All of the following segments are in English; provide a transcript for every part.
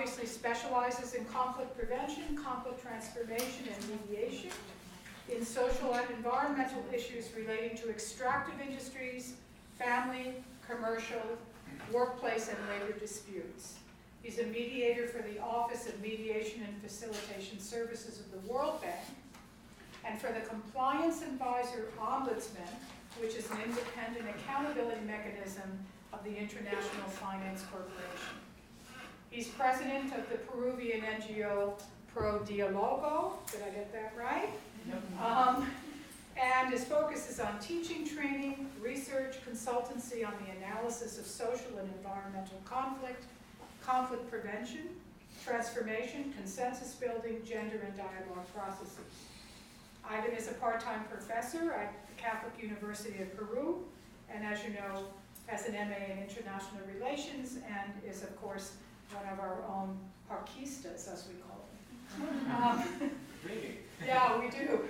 obviously specializes in conflict prevention, conflict transformation, and mediation, in social and environmental issues relating to extractive industries, family, commercial, workplace, and labor disputes. He's a mediator for the Office of Mediation and Facilitation Services of the World Bank, and for the Compliance Advisor Ombudsman, which is an independent accountability mechanism of the International Finance Corporation. He's president of the Peruvian NGO ProDiálogo, did I get that right? And his focus is on teaching, training, research, consultancy on the analysis of social and environmental conflict, conflict prevention, transformation, consensus building, gender and dialogue processes. Ivan is a part-time professor at the Catholic University of Peru, and as you know, has an MA in International Relations, and is, of course, one of our own PARCCistas, as we call them. Really? Yeah, we do.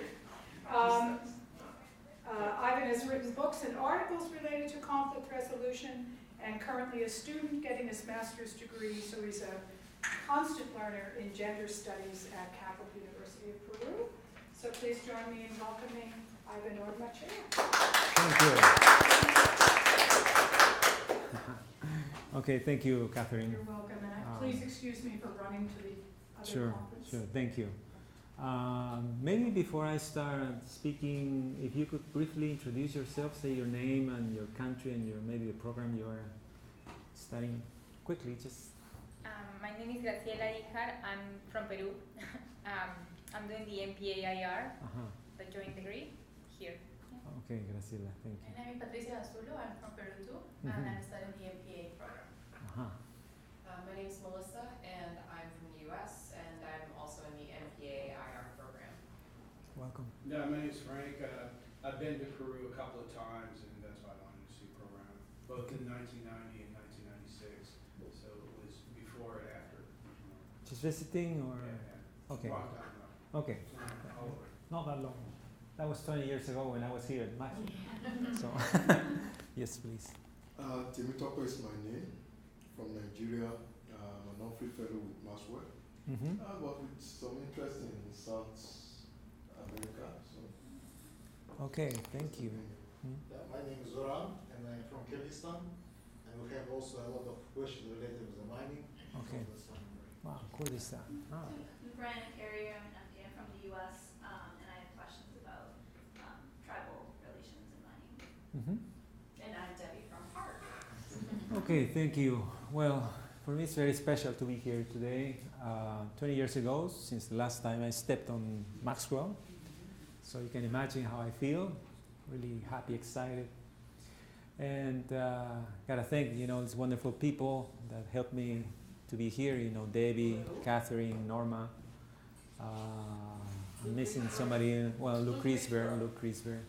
Ivan has written books and articles related to conflict resolution, and currently a student getting his master's degree, so he's a constant learner in gender studies at Catholic University of Peru. So please join me in welcoming Iván Ormachea. Thank you. Okay, thank you, Catherine. You're welcome, and please excuse me for running to the other Sure, conference. sure, thank you. Maybe before I start speaking, if you could briefly introduce yourself, say your name and your country and your maybe the program you are studying. Quickly, just. My name is Graciela Ijar. I'm from Peru. I'm doing the MPAIR, the joint degree here. Yeah. Okay, Graciela, thank you. My name is Patricia Azulo. I'm from Peru too, and I'm studying the MPA program. My name is Melissa, and I'm from the U.S., and I'm also in the MPAIR program. Welcome. Yeah, my name is Frank. I've been to Peru a couple of times, and that's why I wanted to see the program, both in 1990 and 1996. So it was before and after. Just visiting or? Yeah. Okay. Long time ago. Okay. All over. Not that long. That was 20 years ago when I was here at Mac. So, yes, please. Temitope is my name. From Nigeria. I'm a non-free fellow with Maswell. But with some interest in South America. So. Okay, thank you. Yeah, my name is Zoran, and I'm from Kyrgyzstan. And we have also a lot of questions related to the mining. Okay. Wow, Kurdistan. Ah. I'm Brianna Carrier. I'm from the U.S., and I have questions about tribal relations in mining. And I'm Debbie from PARCC. Okay, thank you. Well, for me it's very special to be here today. 20 years ago, since the last time I stepped on Maxwell. So you can imagine how I feel. Really happy, excited. And gotta thank, these wonderful people that helped me to be here, Debbie, Catherine, Norma. I'm missing somebody, well, Luke Riesberg.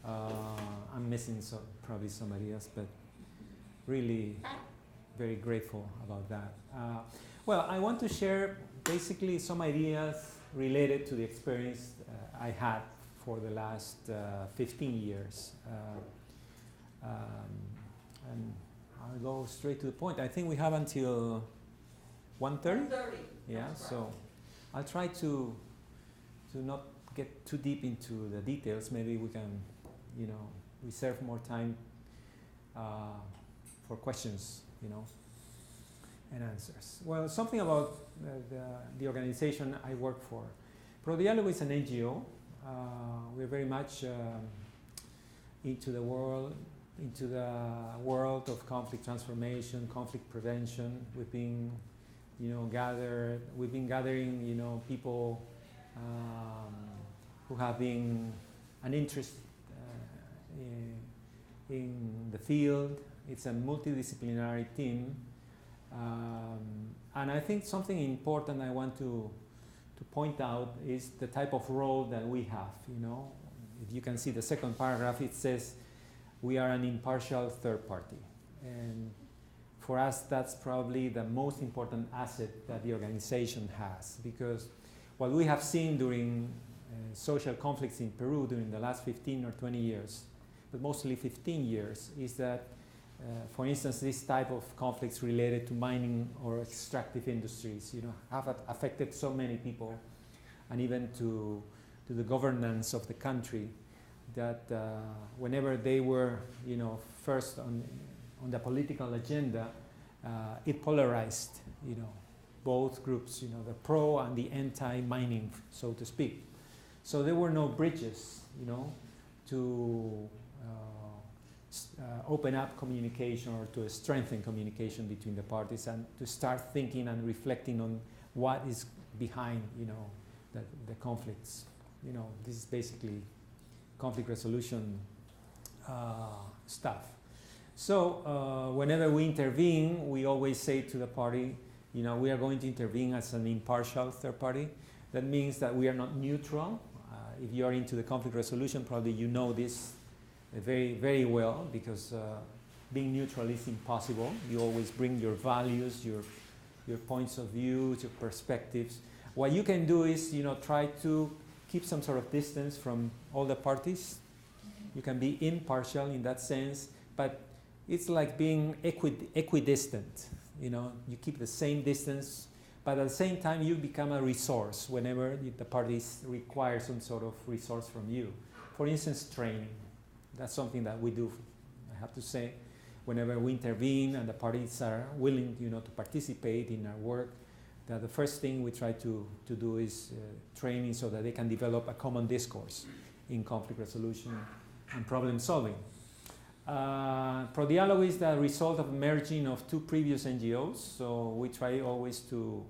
I'm missing probably somebody else, but really very grateful about that. Well, I want to share basically some ideas related to the experience I had for the last 15 years. And I'll go straight to the point. I think we have until 1:30? 1:30. Yeah, so I'll try to not get too deep into the details. Maybe we can, reserve more time for questions, and answers. Well, something about the organization I work for. ProDiálogo is an NGO. We're very much into the world of conflict transformation, conflict prevention. We've been gathering, people who have been an interest in the field. It's a multidisciplinary team. And I think something important I want to point out is the type of role that we have, If you can see the second paragraph, it says we are an impartial third party. And for us, that's probably the most important asset that the organization has, because what we have seen during social conflicts in Peru during the last 15 or 20 years, but mostly 15 years, is that For instance, this type of conflicts related to mining or extractive industries, have affected so many people, and even to the governance of the country, that whenever they were, first on the political agenda, it polarized, both groups, the pro and the anti-mining, so to speak. So there were no bridges, to open up communication or to strengthen communication between the parties and to start thinking and reflecting on what is behind, the conflicts. This is basically conflict resolution stuff. So whenever we intervene, we always say to the party, we are going to intervene as an impartial third party. That means that we are not neutral. If you are into the conflict resolution, probably you know this very, very well, because being neutral is impossible. You always bring your values, your points of view, your perspectives. What you can do is, try to keep some sort of distance from all the parties. You can be impartial in that sense, but it's like being equidistant. You keep the same distance, but at the same time you become a resource whenever the parties require some sort of resource from you. For instance, training. That's something that we do, I have to say, whenever we intervene and the parties are willing, to participate in our work. That the first thing we try to do is training so that they can develop a common discourse in conflict resolution and problem solving. ProDiálogo is the result of merging of two previous NGOs, so we try always to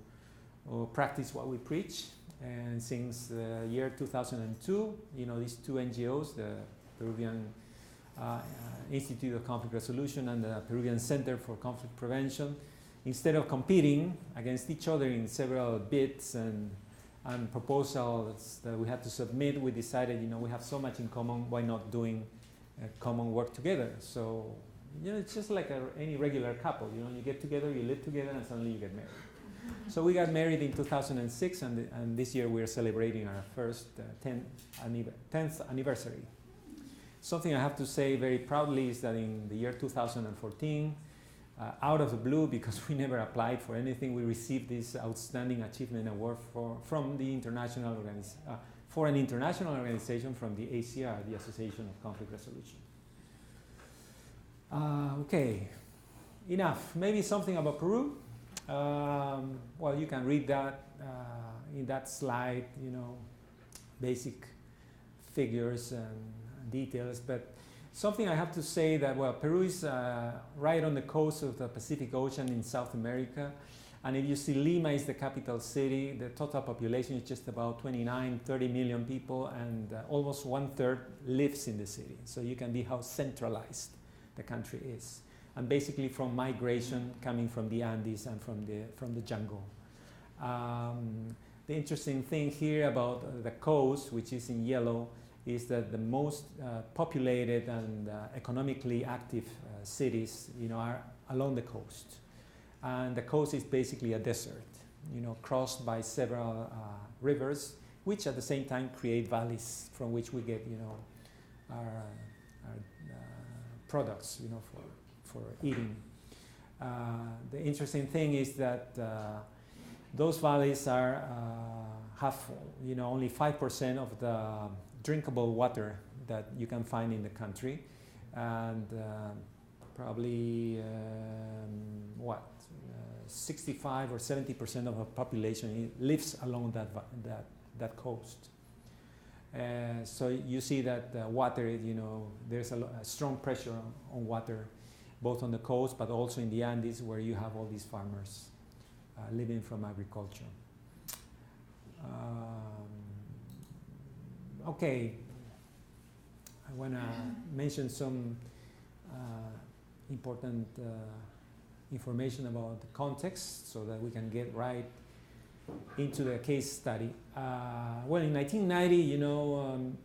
practice what we preach. And since the year 2002, these two NGOs, the Peruvian Institute of Conflict Resolution and the Peruvian Center for Conflict Prevention, instead of competing against each other in several bids and proposals that we had to submit, we decided, we have so much in common, why not doing common work together? So, it's just like any regular couple, you get together, you live together, and suddenly you get married. So we got married in 2006, and this year we're celebrating our first 10th anniversary. Something I have to say very proudly is that in the year 2014, out of the blue, because we never applied for anything, we received this Outstanding Achievement Award from the international for an international organization from the ACR, the Association of Conflict Resolution. Okay, enough. Maybe something about Peru. Well, you can read that in that slide, basic figures and details, but something I have to say that, well, Peru is right on the coast of the Pacific Ocean in South America. And if you see, Lima is the capital city. The total population is just about 30 million people, and almost 1/3 lives in the city. So you can see how centralized the country is. And basically from migration coming from the Andes and from the jungle. The interesting thing here about the coast, which is in yellow, is that the most populated and economically active cities, are along the coast. And the coast is basically a desert, crossed by several rivers, which at the same time create valleys from which we get, our products, for eating. The interesting thing is that those valleys have only 5% of the drinkable water that you can find in the country, and probably 65 or 70% of the population lives along that coast. So you see that water, there's a strong pressure on water, both on the coast but also in the Andes, where you have all these farmers living from agriculture. Okay, I want to mention some important information about the context so that we can get right into the case study. Well, in 1990,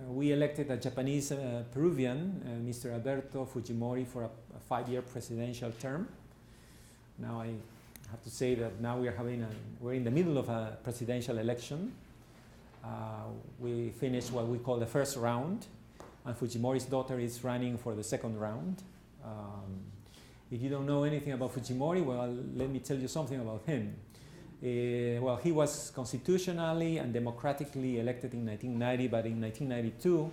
we elected a Japanese Peruvian, Mr. Alberto Fujimori, for a 5-year presidential term. Now I have to say that now we're in the middle of a presidential election. We finished what we call the first round, and Fujimori's daughter is running for the second round. If you don't know anything about Fujimori, well, let me tell you something about him. Well, he was constitutionally and democratically elected in 1990, but in 1992,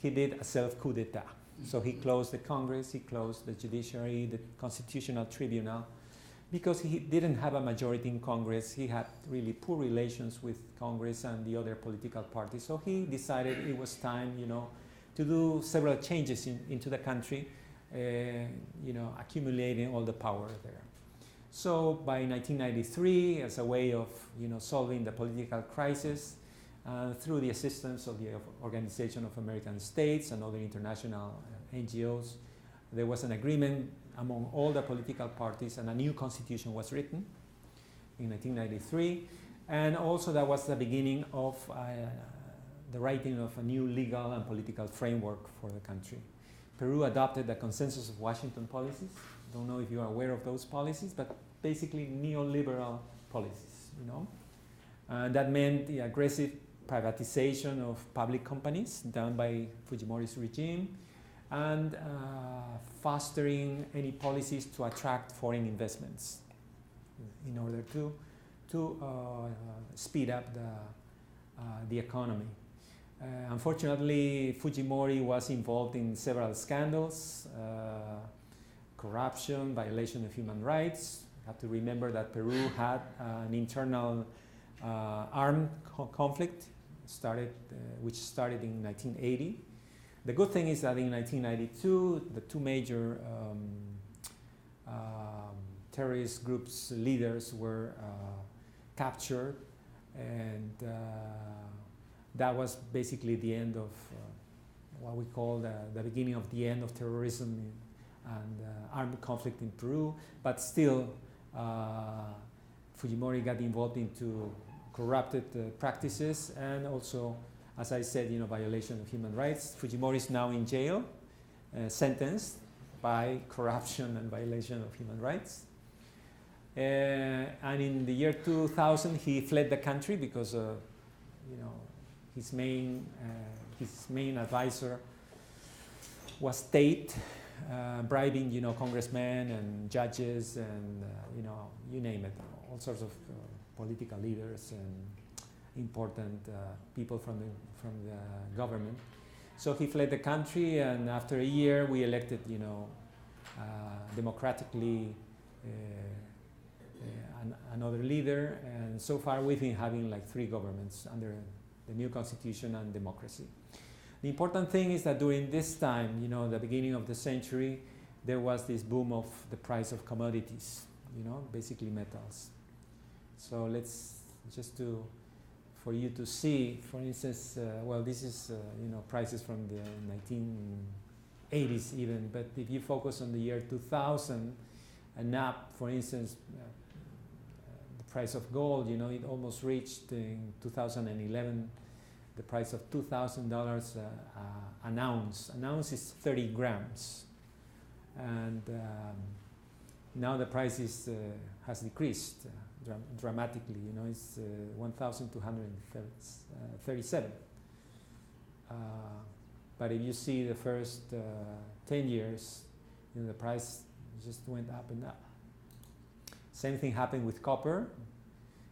he did a self-coup d'etat. So he closed the Congress, he closed the judiciary, the Constitutional Tribunal, because he didn't have a majority in Congress. He had really poor relations with Congress and the other political parties. So he decided it was time, to do several changes into the country, accumulating all the power there. So by 1993, as a way of, solving the political crisis, through the assistance of the Organization of American States and other international NGOs, there was an agreement among all the political parties, and a new constitution was written in 1993. And also that was the beginning of the writing of a new legal and political framework for the country. Peru adopted the Consensus of Washington policies. Don't know if you are aware of those policies, but basically neoliberal policies, that meant the aggressive privatization of public companies done by Fujimori's regime, and fostering any policies to attract foreign investments in order to speed up the economy. Unfortunately, Fujimori was involved in several scandals, corruption, violation of human rights. You have to remember that Peru had an internal armed conflict which started in 1980. The good thing is that in 1992, the two major terrorist groups' leaders were captured, and that was basically the end of what we call the beginning of the end of terrorism and armed conflict in Peru. But still, Fujimori got involved into corrupted practices, and also, as I said, violation of human rights. Fujimori is now in jail, sentenced by corruption and violation of human rights. And in the year 2000, he fled the country because, his main advisor was state, bribing, congressmen and judges and, you name it, all sorts of political leaders and important people from the government. So he fled the country, and after a year, we elected, democratically another leader, and so far we've been having like 3 governments under the new constitution and democracy. The important thing is that during this time, the beginning of the century, there was this boom of the price of commodities, basically metals. So let's just for you to see, for instance, this is, prices from the 1980s even, but if you focus on the year 2000 and up, for instance, the price of gold, it almost reached in 2011 the price of $2,000 an ounce. An ounce is 30 grams. And now the price has decreased dramatically. It's 1,237. But if you see the first 10 years, the price just went up and up. Same thing happened with copper.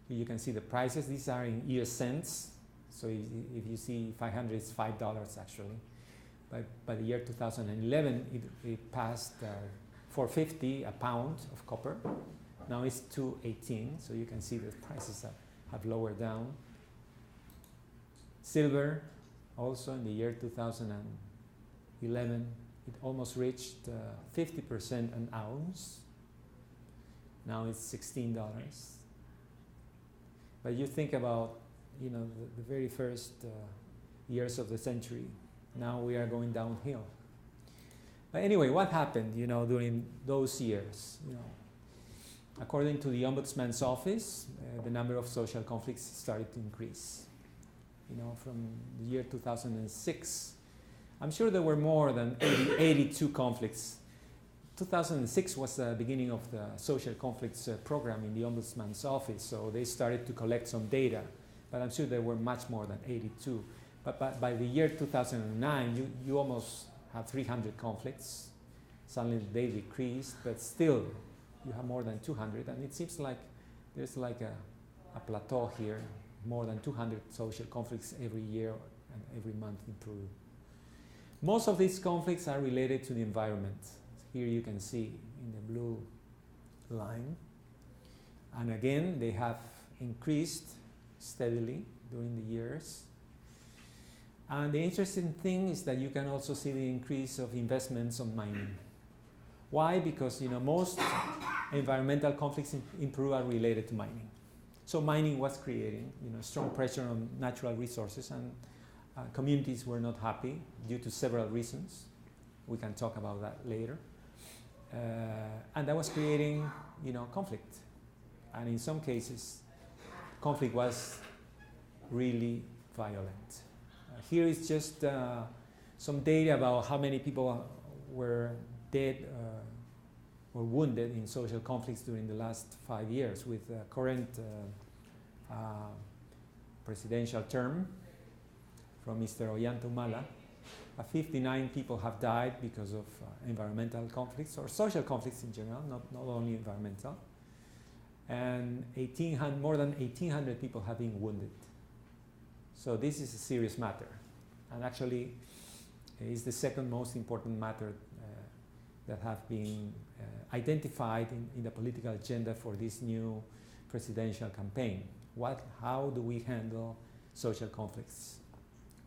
Here you can see the prices. These are in US cents. So if you see 500, it's $5 actually. But by the year 2011, it passed $4.50 a pound of copper. Now it's $2.18, so you can see the prices have lowered down. Silver, also in the year 2011, it almost reached 50% an ounce. Now it's $16. But you think about, the very first years of the century. Now we are going downhill. But anyway, what happened, during those years? According to the Ombudsman's office, the number of social conflicts started to increase. From the year 2006, I'm sure there were more than 82 conflicts. 2006 was the beginning of the social conflicts program in the Ombudsman's office, so they started to collect some data. But I'm sure there were much more than 82. But by the year 2009, you almost have 300 conflicts. Suddenly they decreased, but still you have more than 200, and it seems like there's like a plateau here, more than 200 social conflicts every year and every month in Peru. Most of these conflicts are related to the environment. Here you can see in the blue line. And again, they have increased steadily during the years. And the interesting thing is that you can also see the increase of investments on mining. Why? Because most environmental conflicts in Peru are related to mining. So mining was creating strong pressure on natural resources, and communities were not happy due to several reasons. We can talk about that later. And that was creating conflict. And in some cases, conflict was really violent. Here is just some data about how many people were dead or wounded in social conflicts during the last 5 years with the current presidential term from Mr. Ollanta. 59 people have died because of environmental conflicts or social conflicts in general, not only environmental. And more than 1,800 people have been wounded. So this is a serious matter. And actually, it's the second most important matter that have been identified in the political agenda for this new presidential campaign. How do we handle social conflicts?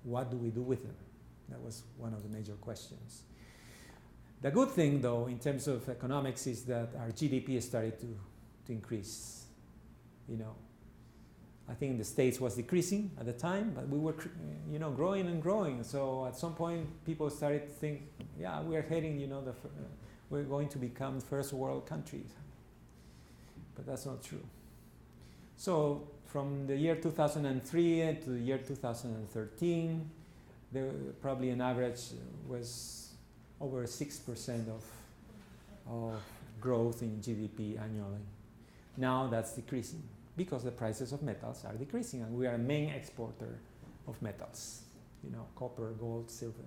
What do we do with them? That was one of the major questions. The good thing, though, in terms of economics, is that our GDP started to increase. I think the States was decreasing at the time, but we were, growing and growing. So at some point, people started to think, yeah, we are heading, we're going to become first world countries. But that's not true. So from the year 2003 to the year 2013, there probably an average was over 6% of growth in GDP annually. Now that's decreasing because the prices of metals are decreasing, and we are a main exporter of metals, copper, gold, silver.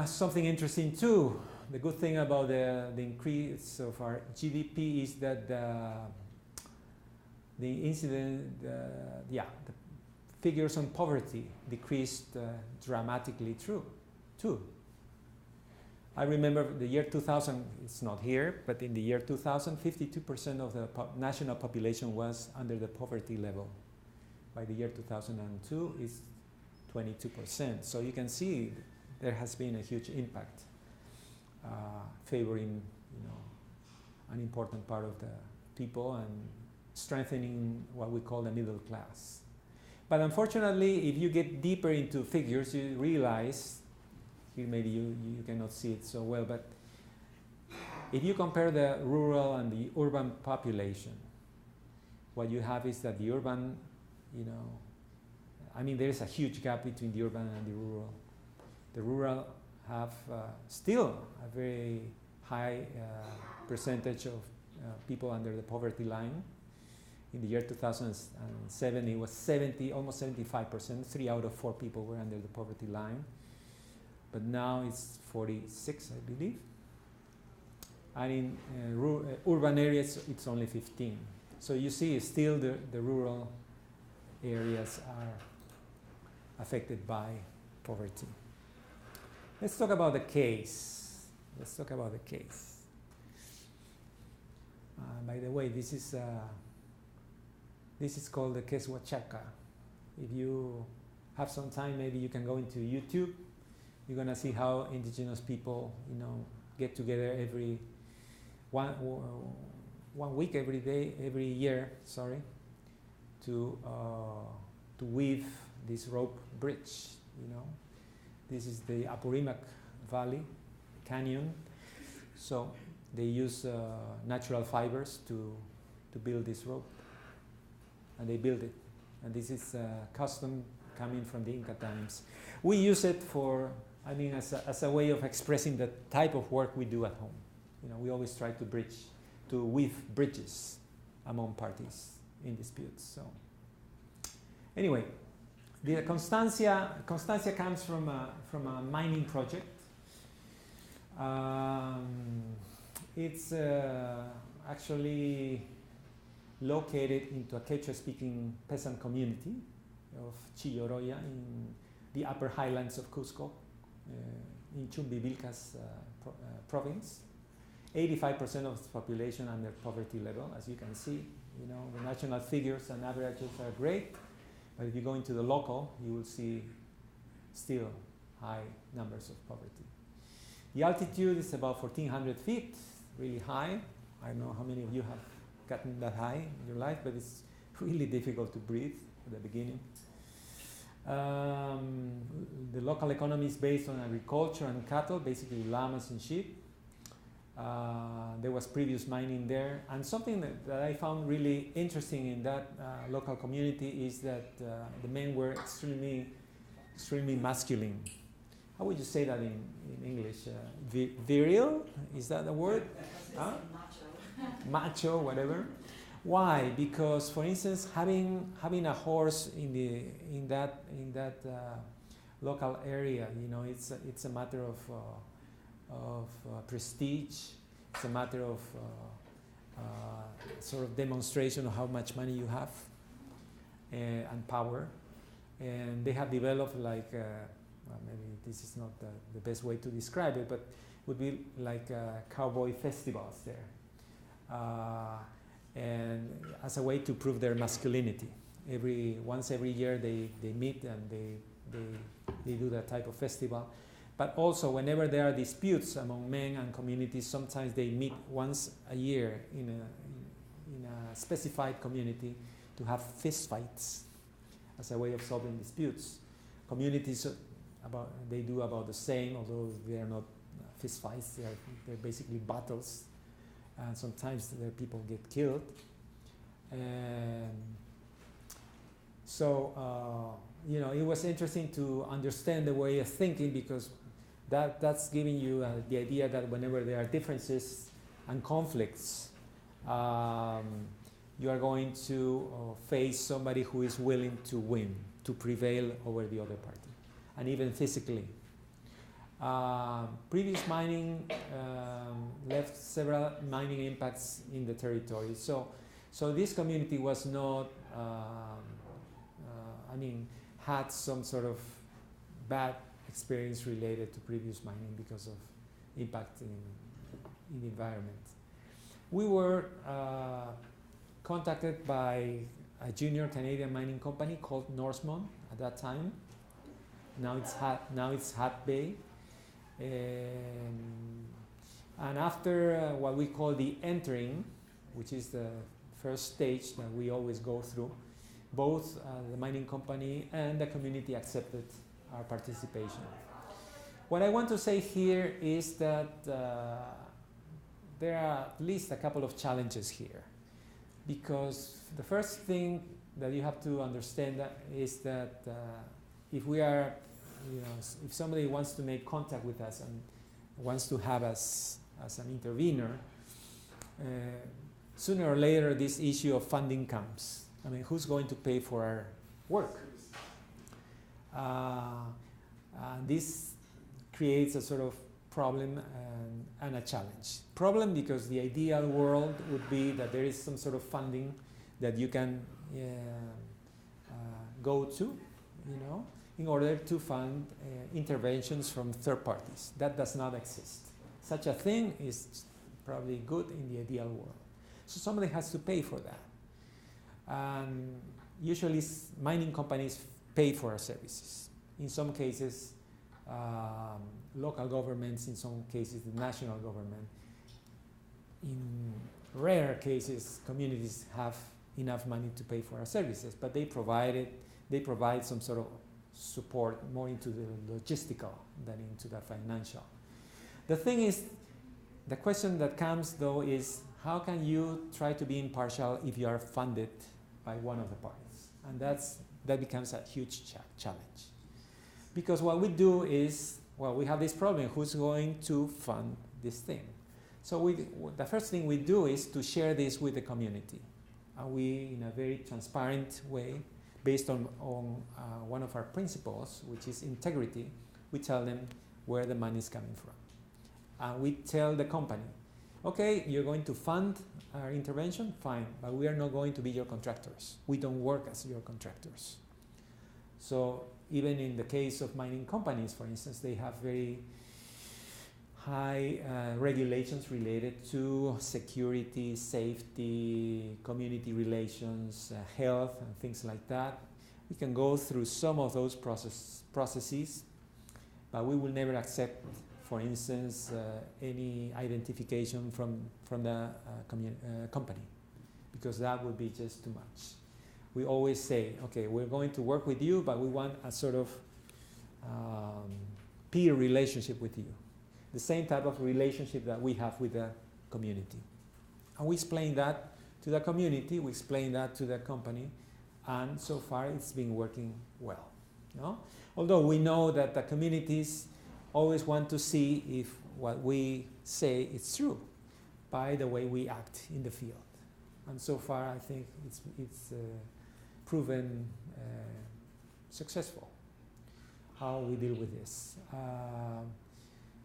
Something interesting too, the good thing about the increase of our GDP is that the figures on poverty decreased dramatically too. I remember the year 2000, it's not here, but in the year 2000, 52% of the national population was under the poverty level. By the year 2002, it's 22%. So you can see there has been a huge impact favoring an important part of the people and strengthening what we call the middle class. But unfortunately, if you get deeper into figures, you realize, here maybe you cannot see it so well, but if you compare the rural and the urban population, what you have is that the urban, there is a huge gap between the urban and the rural. The rural have still a very high percentage of people under the poverty line. In the year 2007, it was almost 75%. 3 out of 4 people were under the poverty line. But now it's 46, I believe. And in urban areas, it's only 15. So you see, still the rural areas are affected by poverty. Let's talk about the case. By the way, this is called the case Huachaca. If you have some time, maybe you can go into YouTube. You're gonna see how indigenous people, get together every one week, every year, to weave this rope bridge. This is the Apurimac Valley Canyon. So they use natural fibers to build this rope, and they build it. And this is custom coming from the Inca times. We use it as a way of expressing the type of work we do at home. We always try to weave bridges among parties in disputes. So anyway, the Constancia comes from a mining project It's actually located into a Quechua-speaking peasant community of Chilloroya in the upper highlands of Cusco, in Chumbivilcas province. 85% of its population under poverty level, as you can see. You know, the national figures and averages are great, but if you go into the local, you will see still high numbers of poverty. The altitude is about 1,400 feet, really high. I don't know how many of you have gotten that high in your life, but it's really difficult to breathe at the beginning. The local economy is based on agriculture and cattle, basically llamas and sheep. There was previous mining there, and something that I found really interesting in that local community is that the men were extremely masculine. How would you say that in English? Virile? Is that a word? Huh? Macho, whatever. Why? Because, for instance, having a horse in that local area, you know, it's a matter of prestige. It's a matter of sort of demonstration of how much money you have and power. And they have developed like, well, maybe this is not the best way to describe it, but it would be like cowboy festivals there. And as a way to prove their masculinity. Once every year they meet and they do that type of festival. But also whenever there are disputes among men and communities, sometimes they meet once a year in a specified community to have fist fights as a way of solving disputes. Communities they do about the same, although they are not fist fights, they're basically battles. And sometimes the people get killed. And so, you know, it was interesting to understand the way of thinking, because that's giving you the idea that whenever there are differences and conflicts, you are going to face somebody who is willing to win, to prevail over the other party, and even physically. Previous mining left several mining impacts in the territory. So this community was not, had some sort of bad experience related to previous mining because of impact in the environment. We were contacted by a junior Canadian mining company called Norseman at that time. Now it's Hat Bay. And after what we call the entering, which is the first stage that we always go through, both the mining company and the community accepted our participation. What I want to say here is that there are at least a couple of challenges here, because the first thing that you have to understand is that if we are, you know, if somebody wants to make contact with us and wants to have us as an intervener, sooner or later this issue of funding comes. I mean, who's going to pay for our work? This creates a sort of problem and a challenge. Problem because the ideal world would be that there is some sort of funding that you can go to, you know, in order to fund interventions from third parties. That does not exist. Such a thing is probably good in the ideal world. So somebody has to pay for that. And usually mining companies pay for our services. In some cases, local governments, in some cases the national government. In rare cases, communities have enough money to pay for our services, but they provide some sort of support more into the logistical than into the financial. The thing is, the question that comes though is, how can you try to be impartial if you are funded by one of the parties? And that becomes a huge challenge. Because what we do is, well, we have this problem, who's going to fund this thing? So the first thing we do is to share this with the community. And we, in a very transparent way, based on one of our principles, which is integrity, we tell them where the money is coming from. And we tell the company, okay, you're going to fund our intervention, fine, but we are not going to be your contractors. We don't work as your contractors. So even in the case of mining companies, for instance, they have very high regulations related to security, safety, community relations, health, and things like that. We can go through some of those processes, but we will never accept, for instance, any identification from the company, because that would be just too much. We always say, okay, we're going to work with you, but we want a sort of peer relationship with you. The same type of relationship that we have with the community. And we explain that to the community, we explain that to the company, and so far it's been working well. No? Although we know that the communities always want to see if what we say is true by the way we act in the field. And so far I think it's proven successful how we deal with this.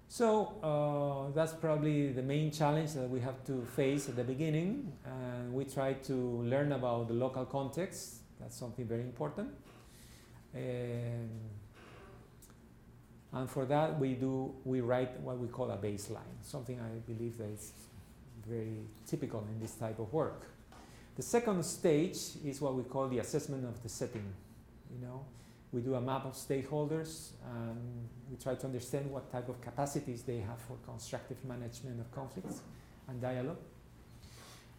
So that's probably the main challenge that we have to face at the beginning, and we try to learn about the local context. That's something very important. And for that we write what we call a baseline, something I believe that is very typical in this type of work. The second stage is what we call the assessment of the setting. You know, we do a map of stakeholders, and we try to understand what type of capacities they have for constructive management of conflicts and dialogue.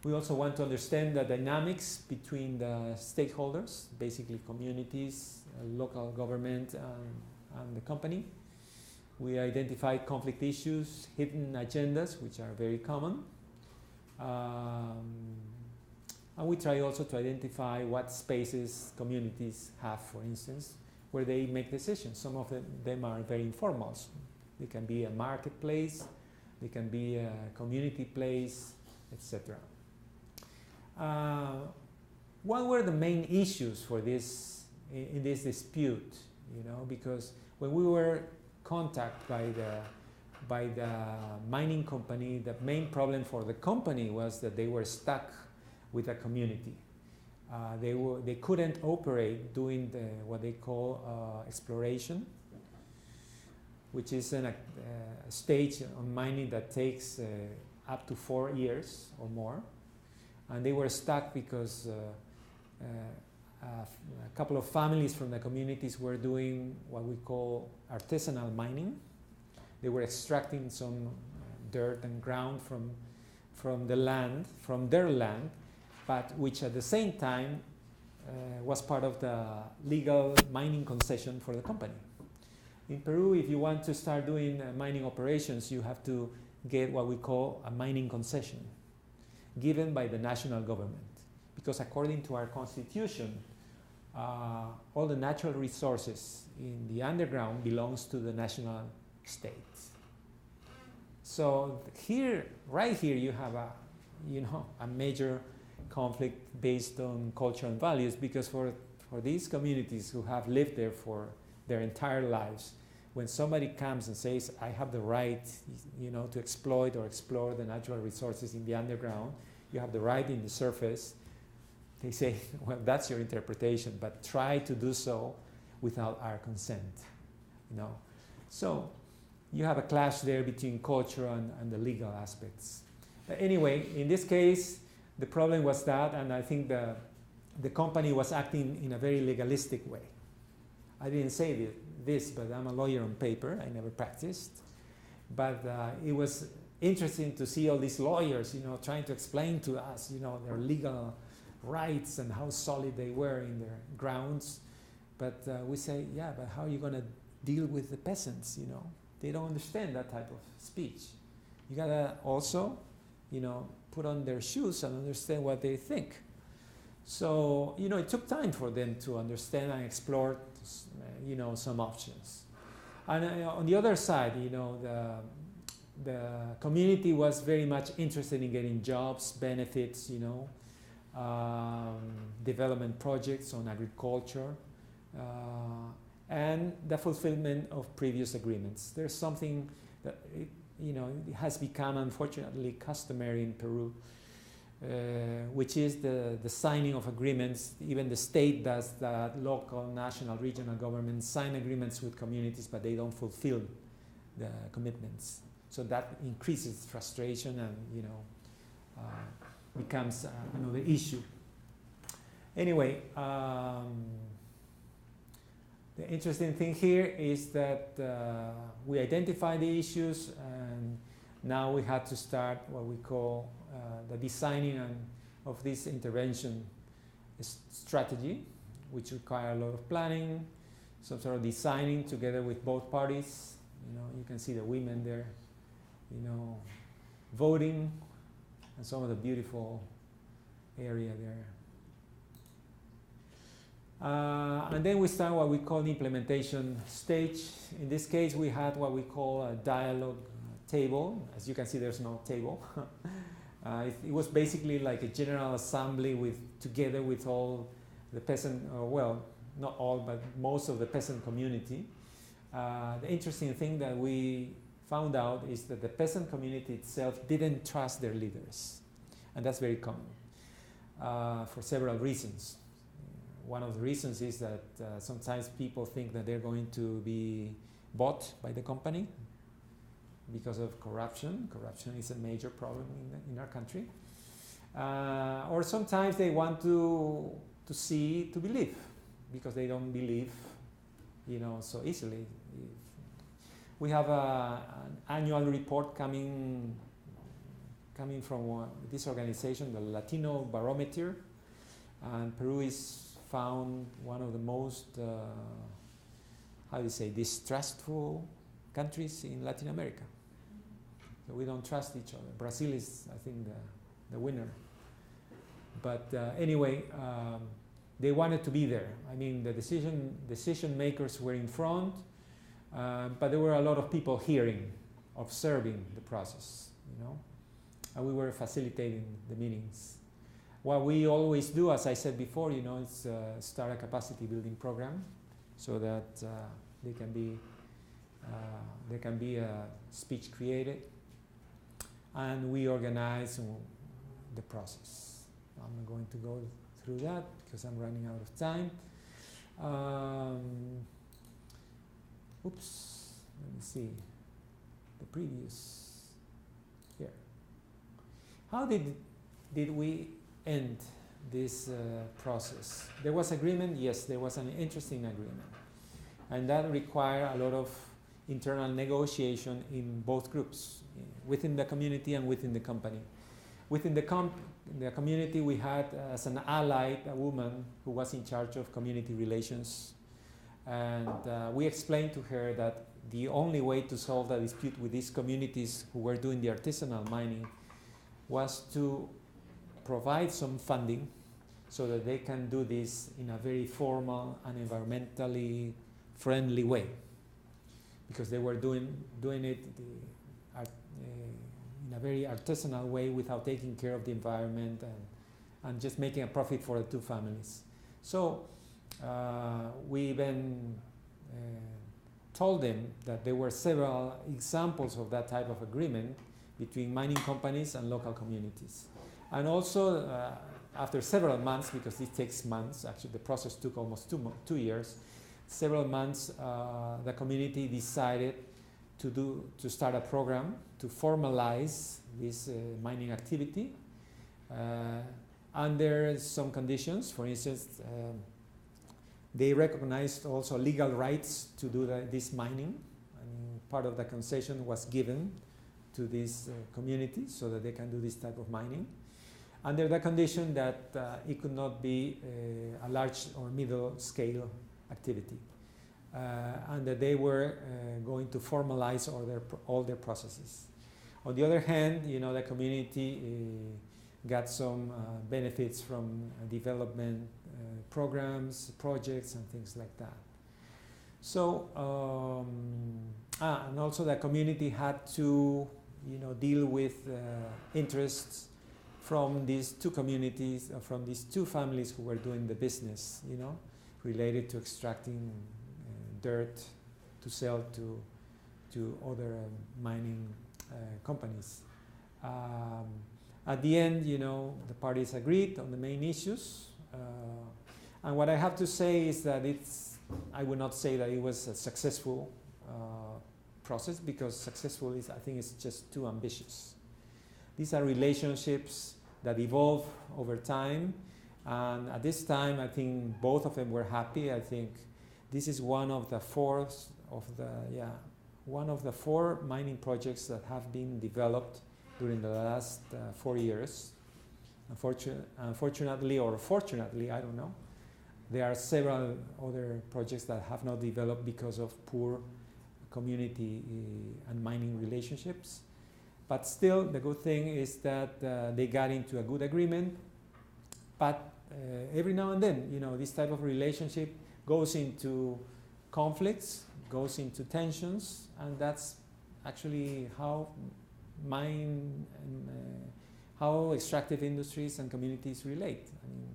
We also want to understand the dynamics between the stakeholders, basically communities, local government, and the company. We identify conflict issues, hidden agendas, which are very common. And we try also to identify what spaces communities have, for instance, where they make decisions. Some of them are very informal. They can be a marketplace, they can be a community place, etc. What were the main issues for this in this dispute? You know, because when we were contacted by the mining company, the main problem for the company was that they were stuck with a community. They couldn't operate doing what they call exploration, which is a stage on mining that takes up to 4 years or more. And they were stuck because a couple of families from the communities were doing what we call artisanal mining. They were extracting some dirt and ground from the land, from their land, but which at the same time was part of the legal mining concession for the company. In Peru, if you want to start doing mining operations, you have to get what we call a mining concession given by the national government. Because according to our constitution, all the natural resources in the underground belongs to the national state. So here, right here, you have a major conflict based on culture and values, because for these communities who have lived there for their entire lives, when somebody comes and says, I have the right, to exploit or explore the natural resources in the underground, you have the right in the surface, they say, well, that's your interpretation, but try to do so without our consent, So you have a clash there between culture and the legal aspects. But anyway, in this case, the problem was that, and I think the company was acting in a very legalistic way. I didn't say this, but I'm a lawyer on paper. I never practiced. But it was interesting to see all these lawyers, trying to explain to us, their legal rights and how solid they were in their grounds. But we say, yeah, but how are you going to deal with the peasants, They don't understand that type of speech. You got to also, put on their shoes and understand what they think. So, it took time for them to understand and explore, some options. And on the other side, the community was very much interested in getting jobs, benefits, development projects on agriculture, and the fulfillment of previous agreements. There's something that it has become unfortunately customary in Peru, which is the signing of agreements. Even the state does that. Local, national, regional governments sign agreements with communities, but they don't fulfill the commitments. So that increases frustration and becomes another issue. Anyway, the interesting thing here is that we identify the issues, and now we had to start what we call the designing of this intervention strategy, which require a lot of planning, some sort of designing together with both parties. You can see the women there, voting, and some of the beautiful area there. And then we start what we call the implementation stage. In this case, we had what we call a dialogue table. As you can see, there's no table. It was basically like a general assembly together with all the peasant, well, not all, but most of the peasant community. The interesting thing that we found out is that the peasant community itself didn't trust their leaders. And that's very common for several reasons. One of the reasons is that sometimes people think that they're going to be bought by the company because of corruption. Corruption is a major problem in our country. Or sometimes they want to believe, because they don't believe, so easily. We have an annual report coming from this organization, the Latino Barometer, and Peru is found one of the most, distrustful countries in Latin America. So we don't trust each other. Brazil is, I think, the winner. But anyway, they wanted to be there. I mean, the decision makers were in front, but there were a lot of people hearing, observing the process, and we were facilitating the meetings. What we always do, as I said before, is start a capacity building program, so that there can be a speech created, and we organize the process. I'm not going to go through that because I'm running out of time. Oops, let me see the previous here. How did we end this process? There was agreement, yes, there was an interesting agreement, and that required a lot of internal negotiation in both groups, within the community and within the company. Within the community, we had as an ally a woman who was in charge of community relations, and we explained to her that the only way to solve the dispute with these communities who were doing the artisanal mining was to provide some funding so that they can do this in a very formal and environmentally friendly way, because they were doing it in a very artisanal way without taking care of the environment and just making a profit for the two families. So we then told them that there were several examples of that type of agreement between mining companies and local communities. And also, after several months, because this takes months, actually the process took almost 2 years, several months, the community decided to start a program to formalize this mining activity under some conditions. For instance, they recognized also legal rights to do this mining. I mean, part of the concession was given to this community so that they can do this type of mining, under the condition that it could not be a large or middle scale activity, and that they were going to formalize all their processes. On the other hand, the community got some benefits from development programs, projects, and things like that. So, and also the community had to, deal with interests from these two communities, from these two families who were doing the business, related to extracting dirt to sell to other mining companies. At the end, the parties agreed on the main issues. And what I have to say is that I would not say that it was a successful process, because successful is, I think, it's just too ambitious. These are relationships that evolve over time, and at this time, I think both of them were happy. I think this is one of the four mining projects that have been developed during the last 4 years. Unfortunately, or fortunately, I don't know, there are several other projects that have not developed because of poor community and mining relationships. But still, the good thing is that they got into a good agreement. But every now and then, this type of relationship goes into conflicts, goes into tensions, and that's actually how how extractive industries and communities relate. I mean,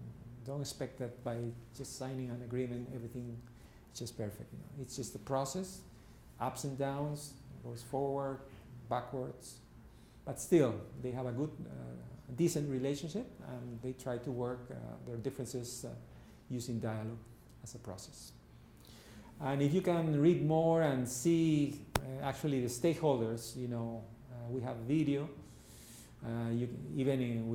don't expect that by just signing an agreement, everything is just perfect. It's just a process, ups and downs, goes forward, backwards. But still, they have a good, decent relationship, and they try to work their differences using dialogue as a process. And if you can read more and see actually the stakeholders, we have video, even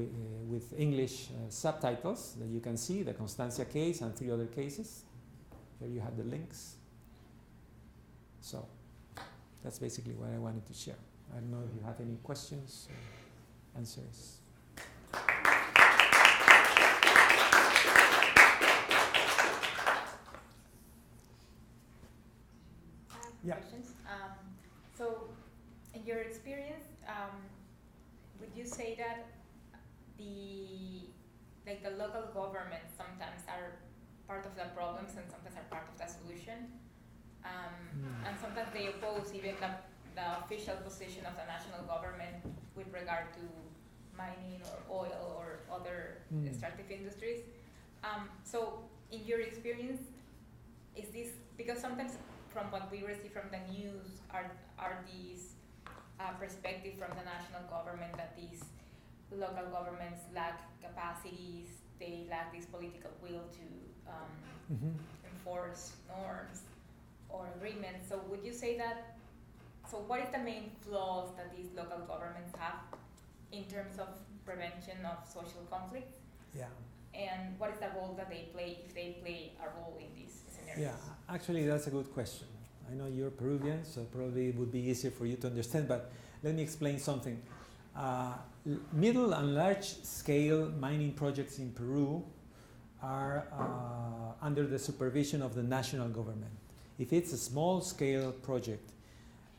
with English subtitles, that you can see the Constancia case and 3 other cases. Here you have the links. So that's basically what I wanted to share. I don't know if you have any questions or answers. Yeah. Questions. So, in your experience, would you say that the local governments sometimes are part of the problems and sometimes are part of the solution, and sometimes they oppose even the official position of the national government with regard to mining or oil or other extractive industries? So, in your experience, is this because sometimes from what we receive from the news are these perspective from the national government that these local governments lack capacities, they lack this political will to enforce norms or agreements. So would you say that, so what is the main flaws that these local governments have in terms of prevention of social conflicts? Yeah. And what is the role that they play, if they play a role in these scenarios? Yeah, actually that's a good question. I know you're Peruvian, so probably it would be easier for you to understand, but let me explain something. Middle and large scale mining projects in Peru are under the supervision of the national government. If it's a small scale project,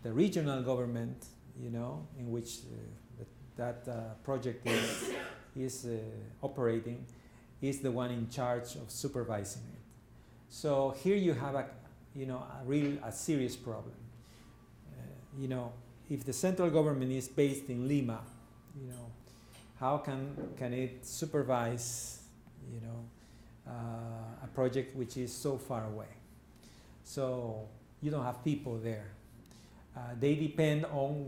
the regional government, in which that project is operating, is the one in charge of supervising it. So here you have a serious problem. If the central government is based in Lima, how can it supervise, a project which is so far away? So you don't have people there. They depend on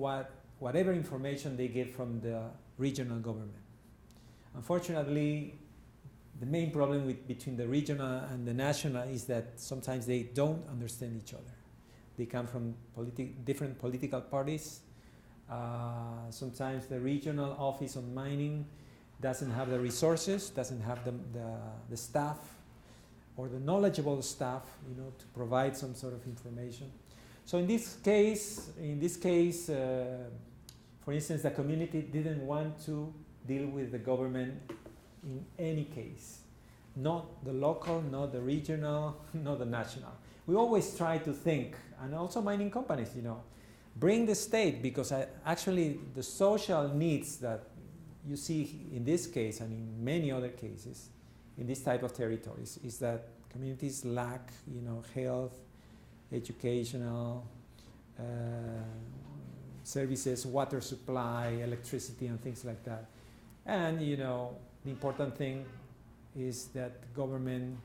whatever information they get from the regional government. Unfortunately, the main problem between the regional and the national is that sometimes they don't understand each other. They come from different political parties. Sometimes the regional office on mining doesn't have the resources, doesn't have the staff or the knowledgeable staff, to provide some sort of information. So in this case, for instance, the community didn't want to deal with the government in any case, not the local, not the regional, not the national. We always try to think, and also mining companies, bring the state, because actually the social needs that you see in this case and in many other cases in this type of territories is that communities lack, health, educational services, water supply, electricity, and things like that. And the important thing is that government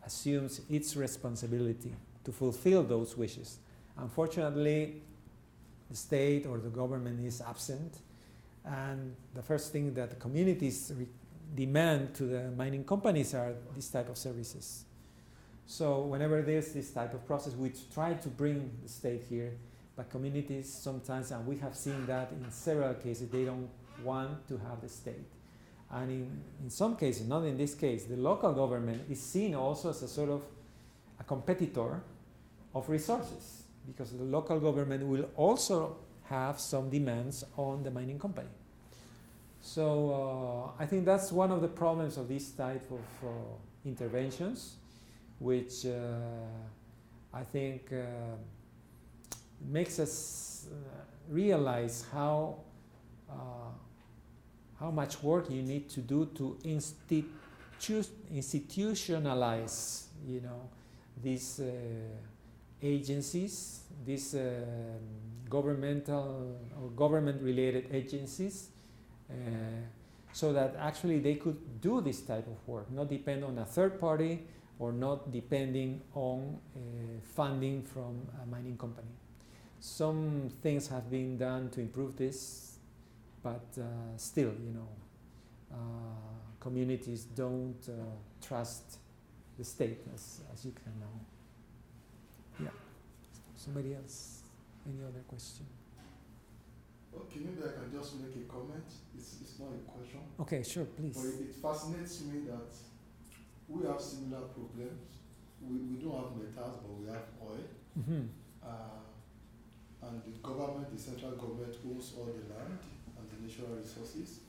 assumes its responsibility to fulfill those wishes. Unfortunately, the state or the government is absent. And the first thing that the communities demand to the mining companies are these type of services. So whenever there's this type of process, we try to bring the state here, but communities sometimes, and we have seen that in several cases, they don't want to have the state. And in some cases, not in this case, the local government is seen also as a sort of a competitor of resources, because the local government will also have some demands on the mining company. So I think that's one of the problems of this type of interventions, which I think makes us realize how much work you need to do to institutionalize, these agencies, these governmental or government-related agencies, so that actually they could do this type of work, not depend on a third party or not depending on funding from a mining company. Some things have been done to improve this, but still, communities don't trust the state, as you can know. Yeah. Somebody else? Any other question? Okay, maybe I can just make a comment. It's not a question. Okay, sure, please. But it fascinates me that we have similar problems. We don't have metals, but we have oil. Mm-hmm. And the government, the central government, owns all the land and the natural resources.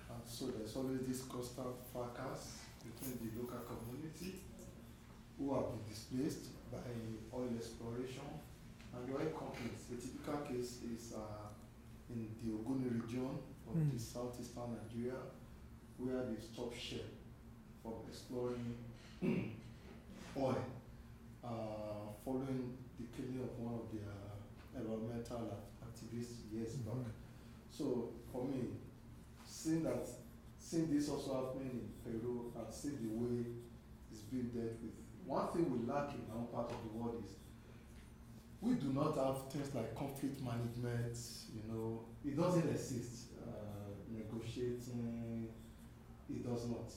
And so there's always this constant fracas between the local community who have been displaced by oil exploration and the oil companies. The typical case is in the Ogoni region of the southeastern Nigeria, where they stopped Shell from exploring oil following the killing of one of their environmental activists years back. So for me, seeing this also happening in Peru and seeing the way it's being dealt with, one thing we lack in our part of the world is we do not have things like conflict management. It doesn't exist. Negotiating, it does not.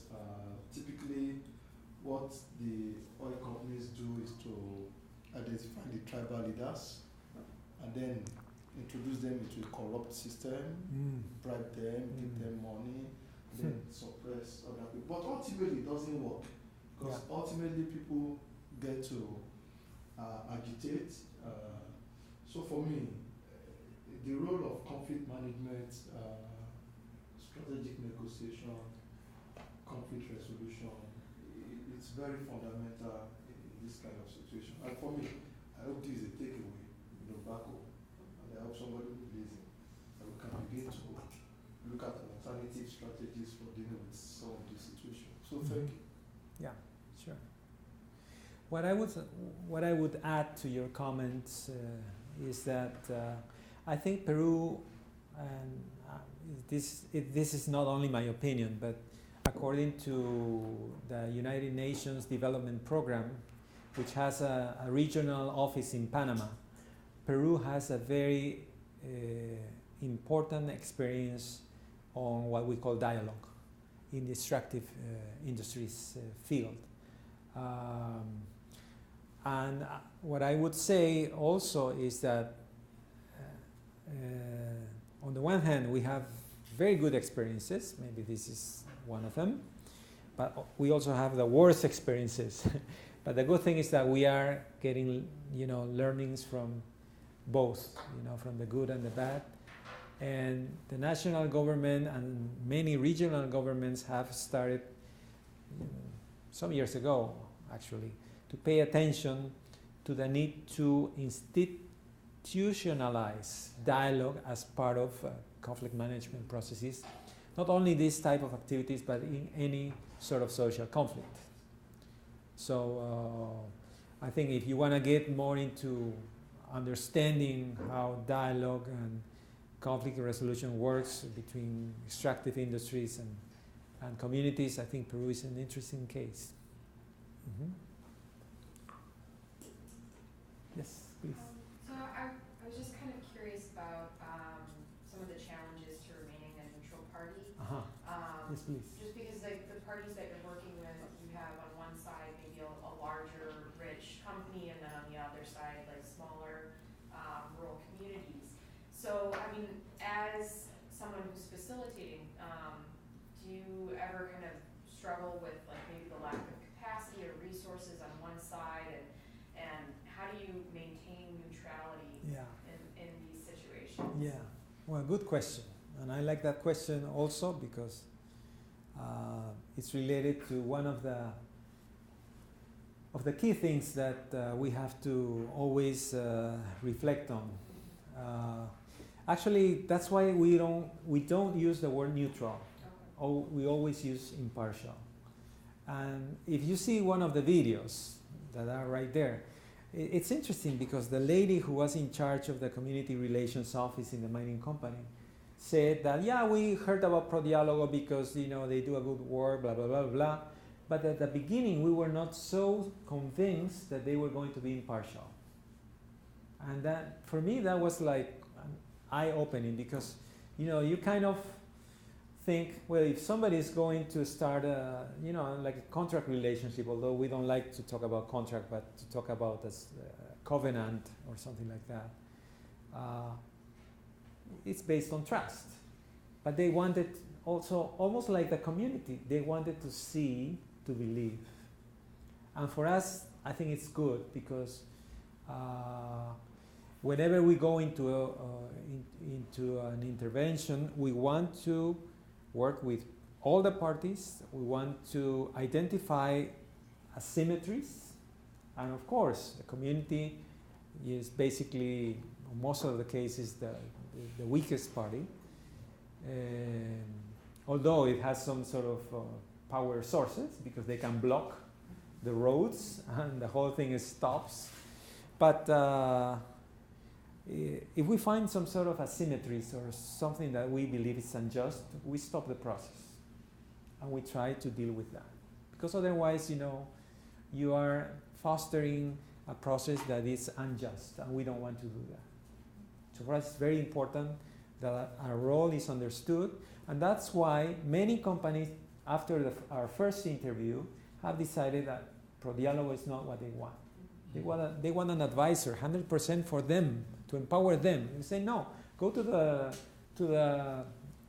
Typically, what the oil companies do is to identify the tribal leaders and then introduce them into a corrupt system, bribe them, give them money, then suppress other people. But ultimately, it doesn't work, because ultimately people get to agitate. So for me, the role of conflict management, strategic negotiation, conflict resolution, it's very fundamental in this kind of situation. And for me, I hope this is a takeaway, back home. And I hope somebody will listen, and we can begin to look at alternative strategies for dealing with some of these situations. So thank you. Yeah, sure. What I would add to your comments is that I think Peru, and this is not only my opinion, but according to the United Nations Development Program, which has a regional office in Panama, Peru has a very important experience on what we call dialogue in the extractive industries field. And what I would say also is that on the one hand, we have very good experiences, maybe this is one of them, but we also have the worst experiences. But the good thing is that we are getting, learnings from both, from the good and the bad. And the national government and many regional governments have started some years ago, actually, to pay attention to the need to institutionalize dialogue as part of conflict management processes, not only this type of activities, but in any sort of social conflict. So I think if you want to get more into understanding how dialogue and conflict resolution works between extractive industries and communities, I think Peru is an interesting case. Mm-hmm. Yes, please. So I was just kind of curious Yes, please. Just because like the parties that you're working with, you have on one side maybe a larger, rich company, and then on the other side, like smaller, rural communities. So, I mean, as someone who's facilitating, do you ever kind of struggle with like maybe the lack of capacity or resources on one side, and how do you maintain neutrality in these situations? Yeah, well, good question. And I like that question also because it's related to one of the key things that we have to always reflect on. Actually, that's why we don't use the word neutral. We always use impartial. And if you see one of the videos that are right there, it's interesting because the lady who was in charge of the community relations office in the mining company said that, yeah, we heard about ProDiálogo because, you know, they do a good work, blah, blah, blah, blah. But at the beginning, we were not so convinced that they were going to be impartial. And that, for me, that was like eye-opening because, you know, you kind of think, well, if somebody is going to start a, you know, like a contract relationship, although we don't like to talk about contract, but to talk about a covenant or something like that, it's based on trust. But they wanted also, almost like the community, they wanted to see, to believe. And for us, I think it's good because whenever we go into an intervention, we want to work with all the parties. We want to identify asymmetries. And of course, the community is basically, most of the cases, the weakest party. Although it has some sort of power sources because they can block the roads and the whole thing stops. But if we find some sort of asymmetries or something that we believe is unjust, we stop the process and we try to deal with that. Because otherwise, you know, you are fostering a process that is unjust, and we don't want to do that. So for us, it's very important that our role is understood, and that's why many companies, after our first interview, have decided that ProDiálogo is not what they want. They want an advisor, 100% for them, to empower them. You say no, go to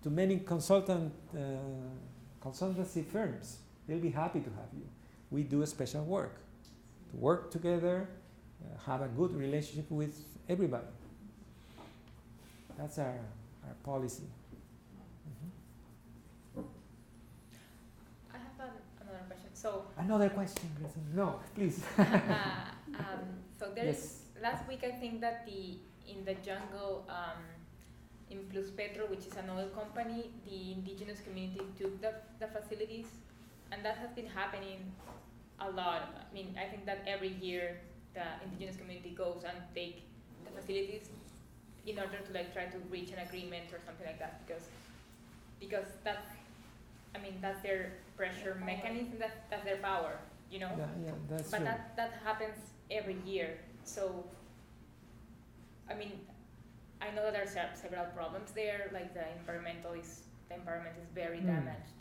many consultancy firms. They'll be happy to have you. We do special work, to work together, have a good relationship with everybody. That's our policy. I have another question. So Another question, Gracie. No, please. so there's Yes. last week I think that in the jungle in Plus Petro, which is an oil company, the indigenous community took the facilities, and that has been happening a lot. I mean, I think that every year the indigenous community goes and take the facilities in order to like try to reach an agreement or something like that, because that's, I mean, that's their pressure mechanism, that's their power, you know. Yeah, that's But true. that happens every year. So, I mean, I know that there are several problems there. Like the environment is very damaged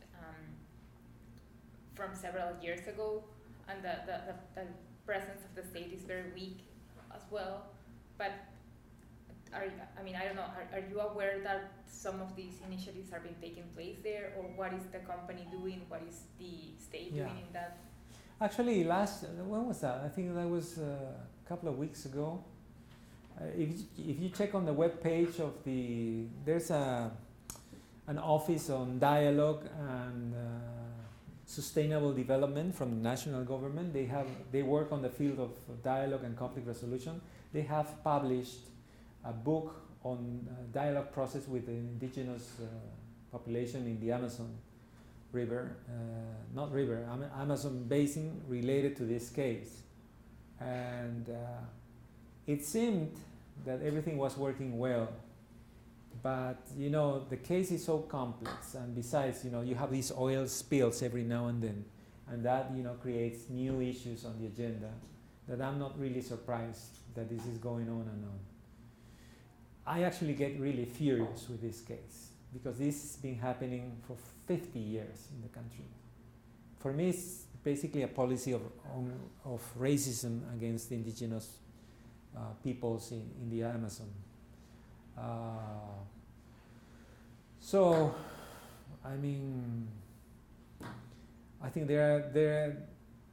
from several years ago, and the presence of the state is very weak as well. But I don't know. Are you aware that some of these initiatives are being taking place there, or what is the company doing? What is the state doing in that? Actually, when was that? I think that was a couple of weeks ago. If you check on the web page of there's an office on dialogue and sustainable development from the national government. They work on the field of dialogue and conflict resolution. They have published a book on dialogue process with the indigenous population in the Amazon river, Amazon basin related to this case. And it seemed that everything was working well, but you know, the case is so complex, and besides, you know, you have these oil spills every now and then, and that, you know, creates new issues on the agenda that I'm not really surprised that this is going on and on. I actually get really furious with this case because this has been happening for 50 years in the country. For me, it's basically a policy of racism against the indigenous peoples in the Amazon. So, I mean, I think there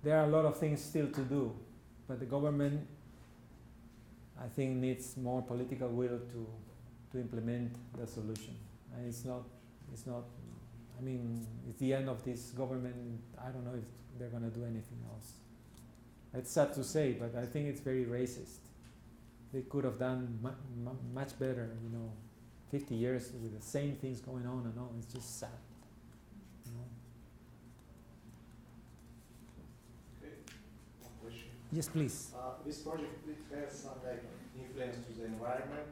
are a lot of things still to do, but the government, I think, needs more political will to implement the solution. And it's not. I mean, it's the end of this government. I don't know if they're going to do anything else. It's sad to say, but I think it's very racist. They could have done much better, 50 years with the same things going on and on. It's just sad. Okay, one question. Yes, please. This project has some influence to the environment.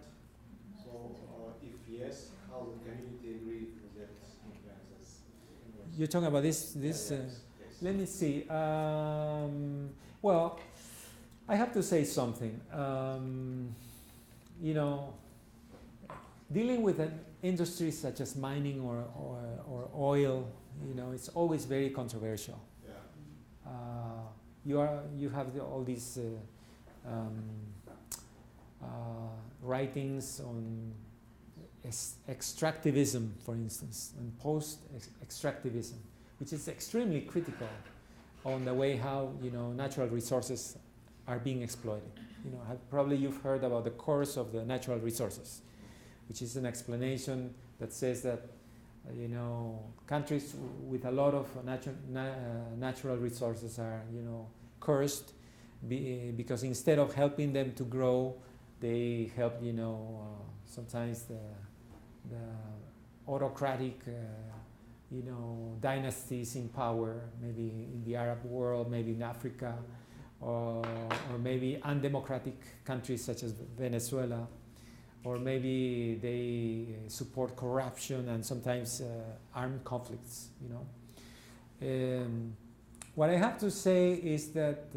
So, if yes, how the community agree with that influences? You're talking about this. Yes. Let me see. Well, I have to say something. Dealing with an industry such as mining or oil, it's always very controversial. Yeah. You have all these writings on extractivism, for instance, and post-extractivism, which is extremely critical on the way how natural resources are being exploited. Probably you've heard about the course of the natural resources, which is an explanation that says that countries with a lot of natural resources are cursed because instead of helping them to grow, they help sometimes the autocratic dynasties in power, maybe in the Arab world, maybe in Africa, or maybe undemocratic countries such as Venezuela, or maybe they support corruption and sometimes armed conflicts. What I have to say is that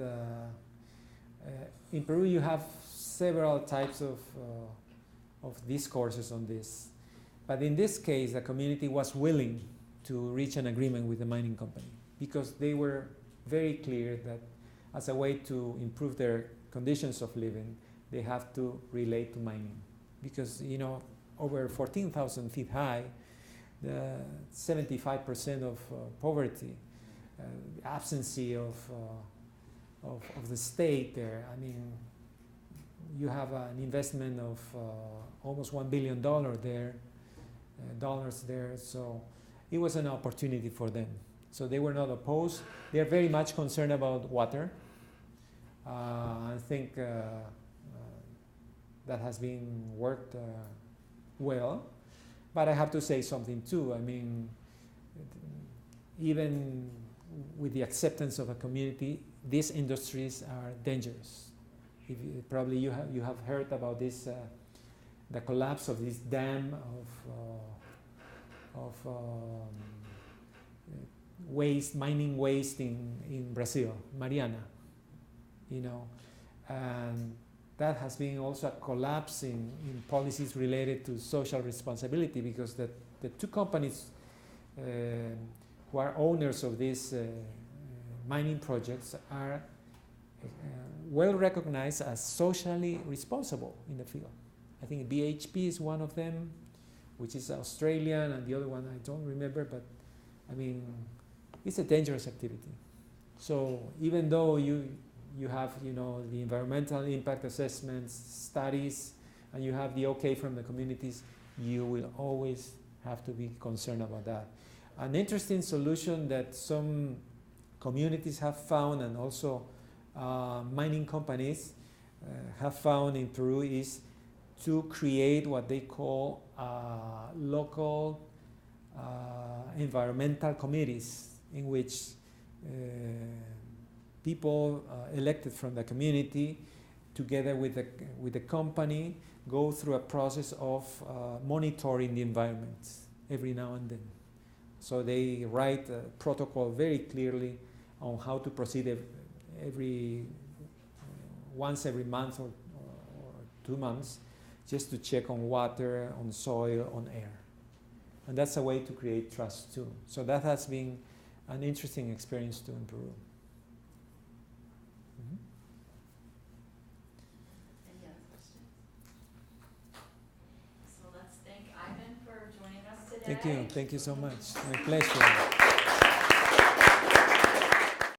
in Peru you have several types of discourses on this, but in this case the community was willing to reach an agreement with the mining company because they were very clear that as a way to improve their conditions of living, they have to relate to mining. Because, over 14,000 feet high, the 75% of poverty, absence of the state there. I mean, you have an investment of almost $1 billion there, so it was an opportunity for them. So they were not opposed. They are very much concerned about water. I think that has been worked well, but I have to say something too. I mean, even with the acceptance of a community, these industries are dangerous. Probably you have heard about this, the collapse of this dam of mining waste in Brazil, Mariana, and that has been also a collapse in policies related to social responsibility because the two companies who are owners of these mining projects are well recognized as socially responsible in the field. I think BHP is one of them, which is Australian, and the other one I don't remember, but I mean, it's a dangerous activity. So even though you have the environmental impact assessments, studies, and you have the okay from the communities, you will always have to be concerned about that. An interesting solution that some communities have found, and also mining companies have found in Peru, is to create what they call local environmental committees, in which people elected from the community, together with the company, go through a process of monitoring the environment every now and then. So they write a protocol very clearly on how to proceed once every month or 2 months, just to check on water, on soil, on air. And that's a way to create trust too. So that has been an interesting experience too in Peru. Mhm. Any other questions? So let's thank Ivan for joining us today. Thank you so much. My pleasure.